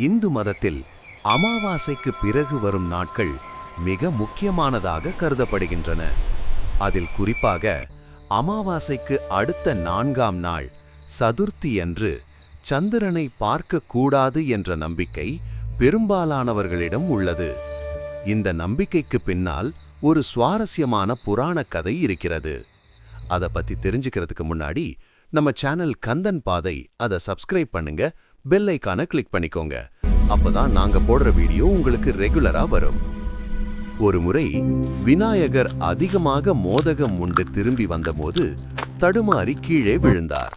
இந்து மதத்தில் அமாவாசைக்கு பிறகு வரும் நாட்கள் மிக முக்கியமானதாக கருதப்படுகின்றன. அதில் குறிப்பாக அமாவாசைக்கு அடுத்த 4ஆம் நாள் சதுர்த்தி அன்று சந்திரனை பார்க்கக்கூடாது என்ற நம்பிக்கை பெரும்பாலானவர்களிடம் உள்ளது. இந்த நம்பிக்கைக்கு பின்னால் ஒரு சுவாரஸ்யமான புராண கதை இருக்கிறது. அதை பத்தி தெரிஞ்சுக்கிறதுக்கு முன்னாடி நம்ம சேனல் கந்தன் பாதை அதை சப்ஸ்கிரைப் பண்ணுங்க, பெல் ஐகானை கிளிக் பண்ணிக்கோங்க. அப்பதான் நாங்க போடுற வீடியோ உங்களுக்கு ரெகுலரா வரும். ஒரு முறை விநாயகர் அதிகமாக மோதகம் உண்டு திரும்பி வந்தபோது தடுமாறி கீழே விழுந்தார்.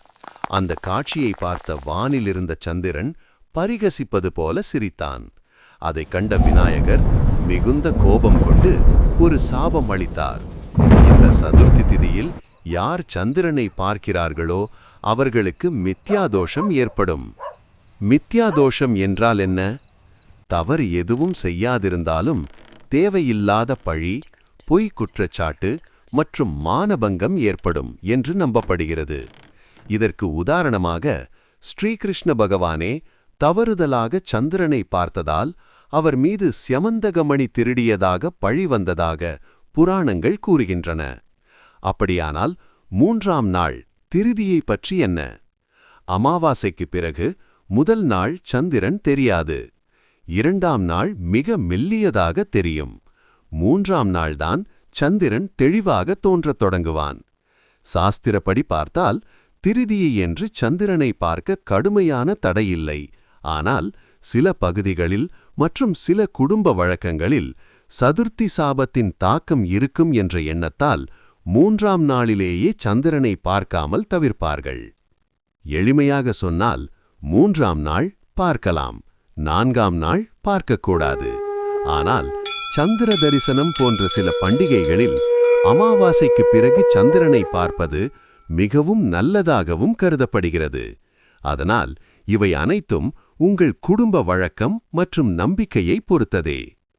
அந்த காட்சியை பார்த்த வானில் இருந்த சந்திரன் பரிகசிப்பது போல சிரித்தான். அதை கண்ட விநாயகர் மிகுந்த கோபம் கொண்டு ஒரு சாபம் அளித்தார். இந்த சதுர்த்தி திதியில் யார் சந்திரனை பார்க்கிறார்களோ அவர்களுக்கு மித்யாதோஷம் ஏற்படும். மித்யாதோஷம் என்றால் என்ன? தவறு எதுவும் செய்யாதிருந்தாலும் தேவையில்லாத பழி, பொய் குற்றச்சாட்டு மற்றும் மானபங்கம் ஏற்படும் என்று நம்பப்படுகிறது. இதற்கு உதாரணமாக ஸ்ரீகிருஷ்ண பகவானே தவறுதலாக சந்திரனை பார்த்ததால் அவர் மீது ஸ்யமந்தகமணி திருடியதாக பழி வந்ததாக புராணங்கள் கூறுகின்றன. அப்படியானால் 3ஆம் நாள் திருதியை பற்றி என்ன? அமாவாசைக்கு பிறகு முதல் நாள் சந்திரன் தெரியாது. 2ஆம் நாள் மிக மெல்லியதாக தெரியும். 3ஆம் நாள்தான் சந்திரன் தெளிவாக தோன்றத் தொடங்குவான். சாஸ்திரப்படி பார்த்தால் திருதியை என்று சந்திரனை பார்க்க கடுமையான தடையில்லை. ஆனால் சில பகுதிகளில் மற்றும் சில குடும்ப வழக்கங்களில் சதுர்த்தி சாபத்தின் தாக்கம் இருக்கும் என்ற எண்ணத்தால் 3ஆம் நாளிலேயே சந்திரனை பார்க்காமல் தவிர்ப்பார்கள். எளிமையாக சொன்னால் 3ஆம் நாள் பார்க்கலாம், 4ஆம் நாள் பார்க்கக்கூடாது. ஆனால் சந்திர தரிசனம் போன்ற சில பண்டிகைகளில் அமாவாசைக்கு பிறகு சந்திரனை பார்ப்பது மிகவும் நல்லதாகவும் கருதப்படுகிறது. அதனால் இவை அனைத்தும் உங்கள் குடும்ப வழக்கம் மற்றும் நம்பிக்கையை பொறுத்ததே.